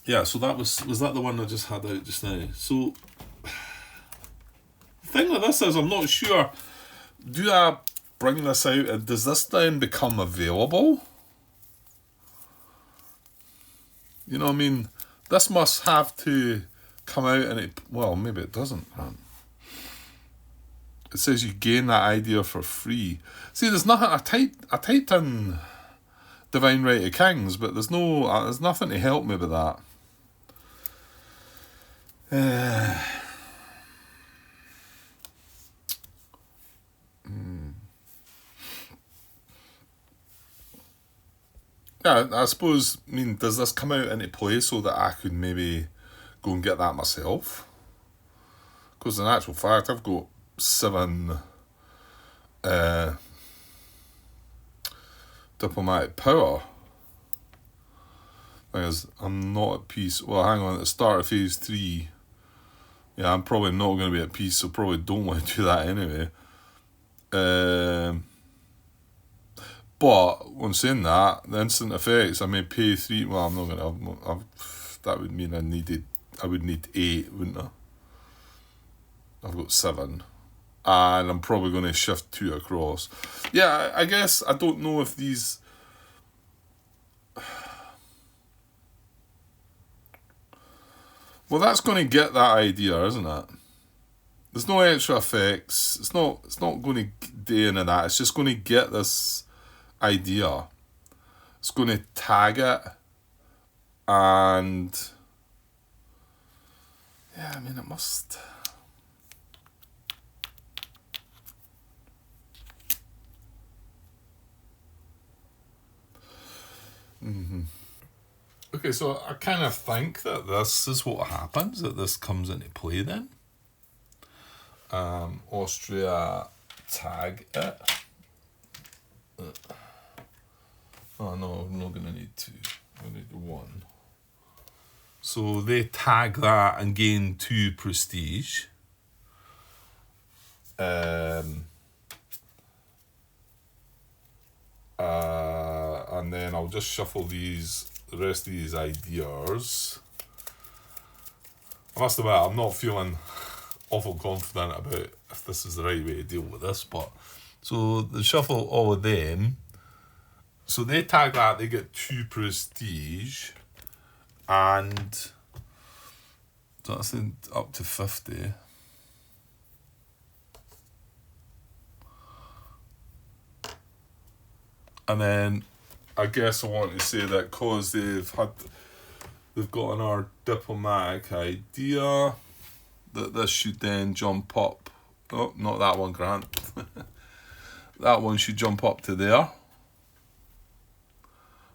Speaker 1: Yeah, so that was that the one I just had out just now? So... The thing with this is, I'm not sure. Do I bring this out and does this then become available? You know what I mean? This must have to come out and it... Well, maybe it doesn't. It says you gain that idea for free. See, there's nothing... I typed in Divine Right of Kings, but there's nothing to help me with that. Yeah, I suppose, does this come out into play so that I could maybe go and get that myself? Because in actual fact, I've got 7 diplomatic power. Because I'm not at peace. Well, hang on, at the start of phase 3, yeah, I'm probably not going to be at peace, so probably don't want to do that anyway. But when saying that, the instant effects, I may pay 3. Well, I'm not going to. That would mean I would need 8, wouldn't I? I've got 7, and I'm probably going to shift 2 across. Yeah, I guess I don't know if these. Well, that's going to get that idea, isn't it? There's no extra effects. It's not going to do any of that. It's just going to get this idea. It's going to tag it, and yeah, it must. Okay, so I kind of think that this is what happens, that this comes into play then. Austria tag it. Oh no, I'm not going to need 2. I need 1. So they tag that and gain 2 prestige. And then I'll just shuffle these the rest of these ideas. I must admit, I'm not feeling awful confident about if this is the right way to deal with this, but so they shuffle all of them. So they tag that, they get 2 prestige, and so that's up to 50. And then I guess I want to say that because they've got another diplomatic idea, that this should then jump up. Oh, not that one, Grant. That one should jump up to there.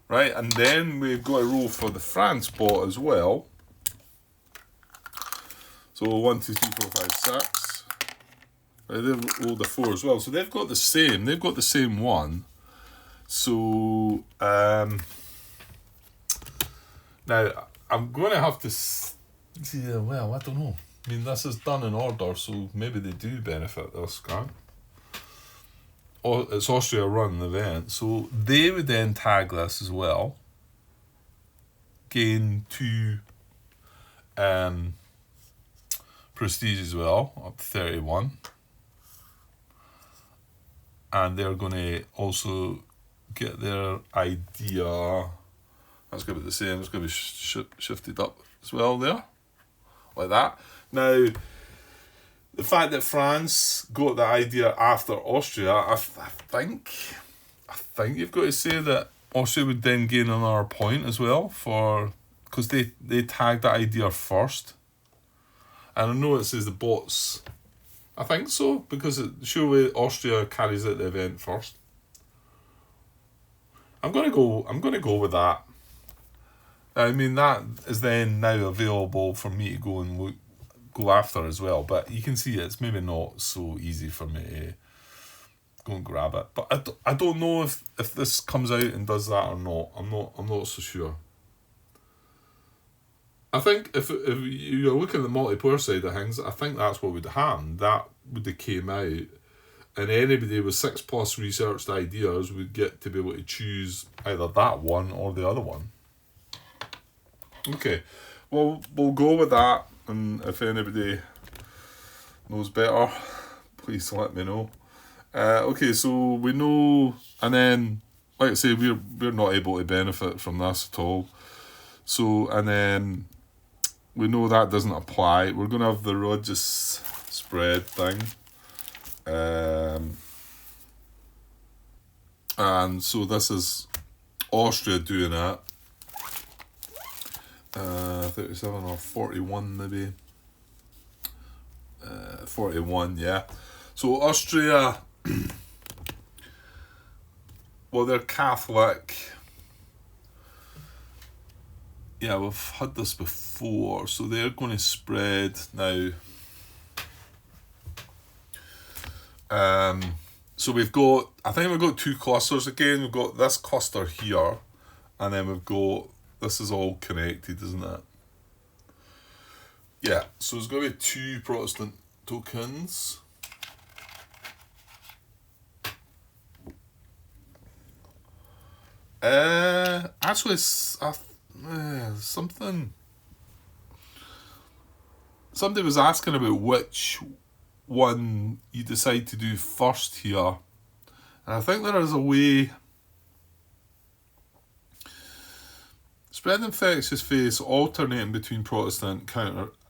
Speaker 1: Right, and then we've got to roll for the France bot as well. So 1, 2, 3, 4, 5, 6. Right, they've rolled a 4 as well. So they've got the same. They've got the same one. So now I'm going to have to. Yeah, well, I don't know. I mean, this is done in order, so maybe they do benefit this guy. It's Austria run the event, so they would then tag this as well. Gain 2 prestige as well, up to 31. And they're going to also get their idea. That's going to be the same. It's going to be shifted up as well there, like that. Now, the fact that France got the idea after Austria, I think you've got to say that Austria would then gain another point as well because they tagged that idea first. And I know it says the bots. I think so, because surely Austria carries out the event first. I'm gonna go with that. I mean, that is then now available for me to go and go after as well. But you can see it's maybe not so easy for me to go and grab it. But I don't know if this comes out and does that or not. I'm not so sure. I think if you're looking at the multiplayer side of things, I think that's what would happen. That would have came out, and anybody with 6+ researched ideas would get to be able to choose either that one or the other one. Okay, well, we'll go with that, and if anybody knows better, please let me know. Okay, so we know, and then, like I say, we're not able to benefit from this at all. So, and then we know that doesn't apply. We're going to have the Rogers spread thing. And so this is Austria doing it. 37 or 41 maybe. 41, yeah. So Austria, well, they're Catholic. Yeah, we've had this before, so they're going to spread now. So I think we've got 2 clusters again. We've got this cluster here, and then we've got, this is all connected, isn't it? Yeah, so there's going to be 2 Protestant tokens. Actually, somebody was asking about which one you decide to do first here, and I think there is a way. Spread infectious face alternating between Protestant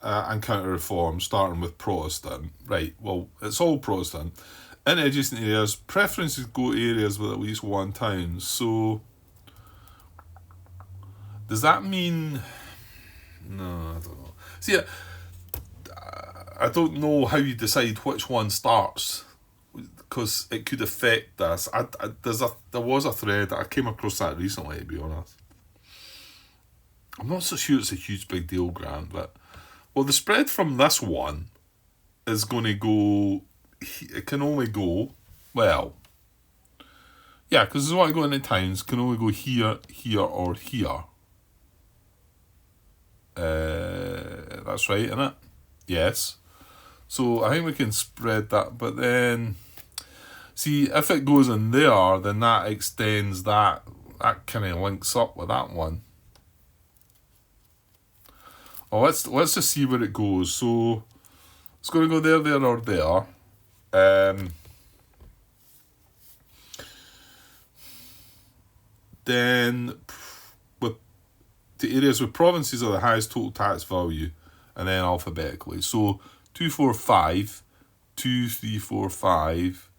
Speaker 1: and counter reform, starting with Protestant. Right, well, it's all Protestant. In adjacent areas, preferences go to areas with at least 1 town. So, does that mean? No, I don't know. See, I don't know how you decide which one starts, because it could affect this. There was a thread, I came across that recently, to be honest. I'm not so sure it's a huge big deal, Grant, but, well, the spread from this one is going to go, it can only go, well, yeah, because it's what I go into towns, can only go here, here, or here. That's right, isn't it? Yes. So I think we can spread that, but then, see, if it goes in there, then that extends that kind of links up with that one. Well, let's just see where it goes. So it's going to go there, there, or there. Then with the areas with provinces are the highest total tax value, and then alphabetically. So 2, 4, 5, 2, 3, 4, 5,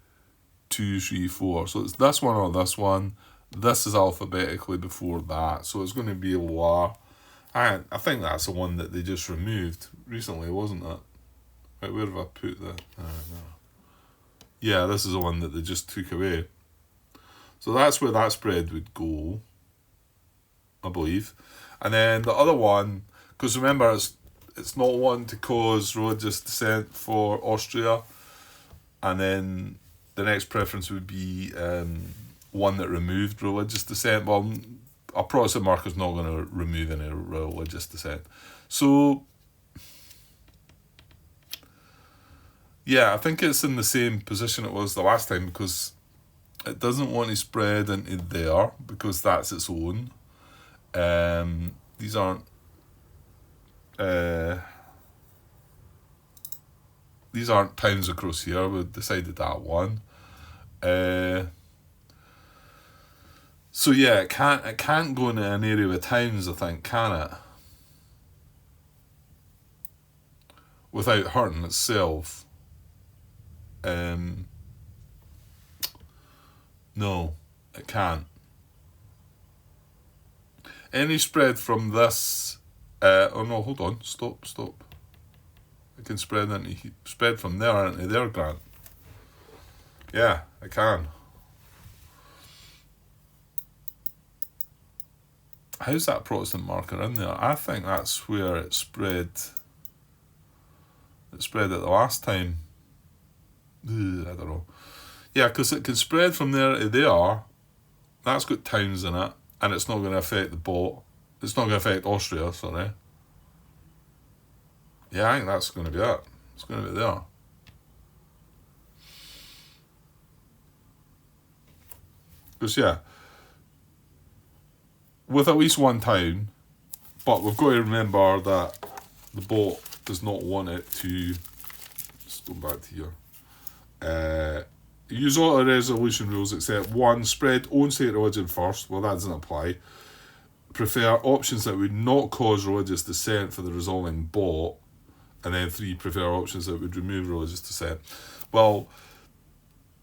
Speaker 1: 2, 3, 4. So it's this one or this one. This is alphabetically before that, so it's going to be lower. I think that's the one that they just removed recently, wasn't it? Right, where have I put that? No. Yeah, this is the one that they just took away. So that's where that spread would go, I believe. And then the other one, because remember, it's not one to cause religious dissent for Austria, and then the next preference would be one that removed religious dissent. Well, a Protestant mark is not going to remove any religious dissent. So, yeah, I think it's in the same position it was the last time, because it doesn't want to spread into there because that's its own. These aren't towns across here. We decided that one. So yeah, it can't go into an area with towns, I think, can it? Without hurting itself. No, it can't. Any spread from this... oh no, hold on. Stop. It can spread from there into there, Grant. Yeah, it can. How's that Protestant marker in there? I think that's where it spread. It spread it the last time. I don't know. Yeah, because it can spread from there to there. That's got towns in it, and it's not going to affect the boat. It's not going to affect Austria, sorry. Yeah, I think that's going to be it. It's going to be there. Because, yeah, with at least one town, but we've got to remember that the boat does not want it to... Let's go back to here. Use all the resolution rules except 1, spread own state religion first. Well, that doesn't apply. Prefer options that would not cause religious dissent for the resolving bot. And then 3, prefer options that would remove religious dissent. Well,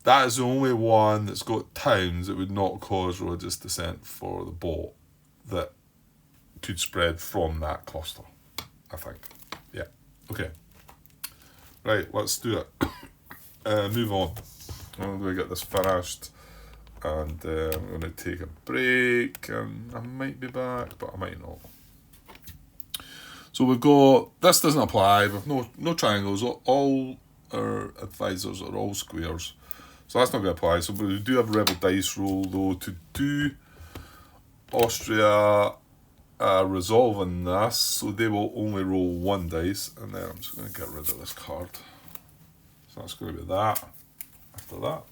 Speaker 1: that is the only one that's got towns that would not cause religious dissent for the bot that could spread from that cluster, I think. Yeah, okay. Right, let's do it. Move on. I'm going to get this finished, and I'm going to take a break, and I might be back, but I might not. So we've got, this doesn't apply, we've no triangles, all our advisors are all squares, so that's not going to apply. So we do have a rebel dice roll though to do Austria resolving this, so they will only roll 1 dice, and then I'm just going to get rid of this card. So that's going to be that. After that,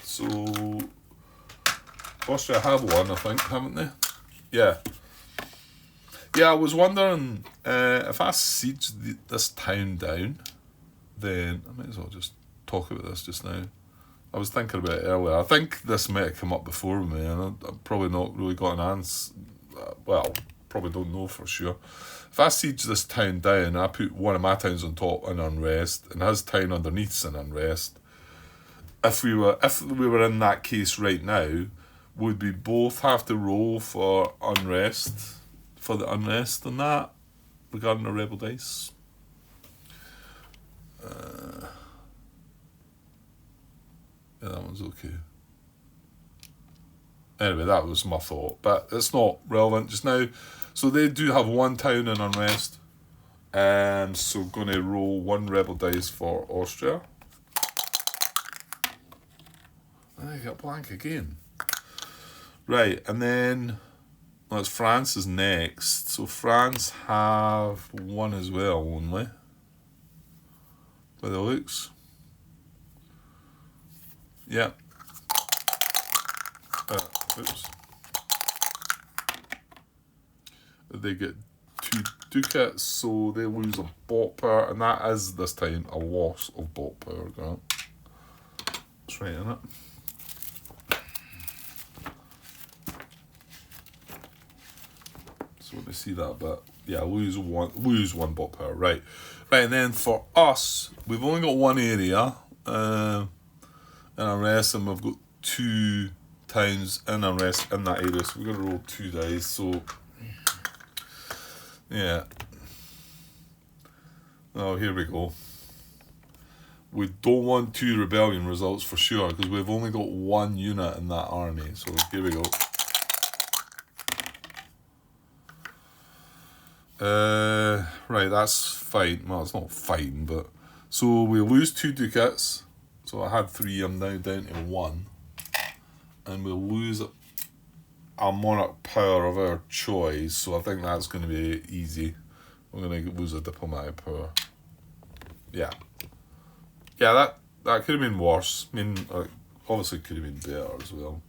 Speaker 1: so Austria have won, I think, haven't they? Yeah. I was wondering if I siege this town down, then I might as well just talk about this just now. I was thinking about it earlier. I think this might have come up before me, and I've probably not really got an answer. Well, probably don't know for sure. If I siege this town down, I put one of my towns on top in unrest, and his town underneath's in unrest. If we were in that case right now, would we both have to roll for unrest, for the unrest and that, regarding the rebel dice? Yeah, that one's okay. Anyway, that was my thought, but it's not relevant just now. So they do have 1 town in unrest, so going to roll 1 rebel dice for Austria. And I got blank again. Right, and then that's France is next. So France have 1 as well only, by the looks. Yeah. Oops. they get 2 ducats, so they lose a bot power, and that is this time a loss of bot power, Grant. That's right, isn't it? So when they see that bit, yeah, lose one bot power, right. Right, and then for us, we've only got one area, and a rest, and we've got 2 times in a rest in that area, so we're going to roll 2 dice, so yeah. Oh, here we go. We don't want 2 rebellion results for sure, because we've only got 1 unit in that army, so here we go. Right, that's fine. Well, it's not fine, but so we lose 2 ducats. So I had 3. I'm now down to 1, and we'll lose a monarch power of our choice. So I think that's going to be easy. We're going to lose a diplomatic power. Yeah, that could have been worse. I mean, obviously, it could have been better as well.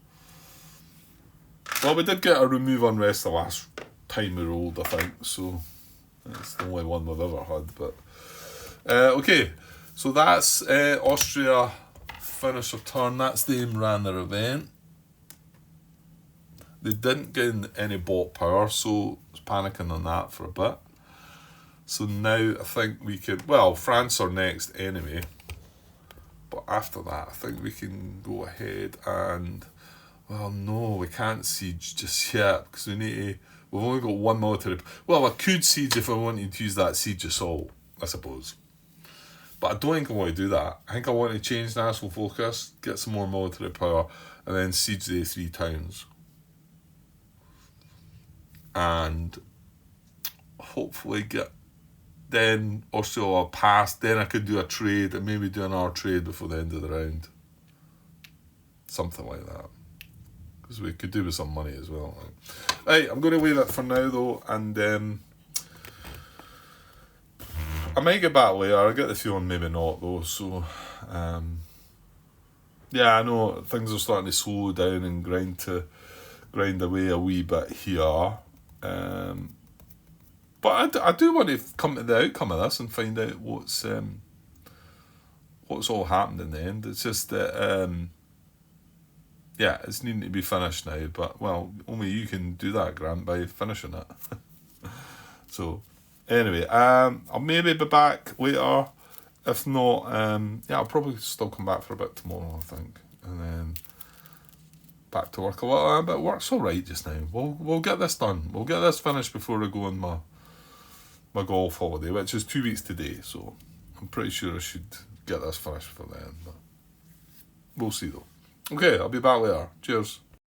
Speaker 1: Well, we did get a remove unrest the last time we rolled, I think, so it's the only one we've ever had. But okay, so that's Austria finish their turn. That's them ran their event. They didn't get any bot power, so I was panicking on that for a bit. So now I think we could, well, France are next anyway, but after that I think we can go ahead and, well, no, we can't siege just yet, because we've only got 1 military. Well, I could siege if I wanted to use that siege assault, I suppose. But I don't think I want to do that. I think I want to change national focus, get some more military power, and then siege the 3 towns. And hopefully get, then Austria pass, then I could do a trade, and maybe do another trade before the end of the round. Something like that. Because we could do with some money as well. Right, I'm going to leave it for now though, and I might get back later. I get the feeling maybe not though, so yeah, I know things are starting to slow down and grind away a wee bit here, but I do want to come to the outcome of this and find out what's all happened in the end. It's just that yeah, it's needing to be finished now, but, well, only you can do that, Grant, by finishing it. So, anyway, I'll maybe be back later. If not, yeah, I'll probably still come back for a bit tomorrow, I think. And then back to work a little bit. Work's alright just now. We'll get this done. We'll get this finished before I go on my golf holiday, which is 2 weeks today, so I'm pretty sure I should get this finished for then. But we'll see, though. Okay, I'll be back later. Cheers.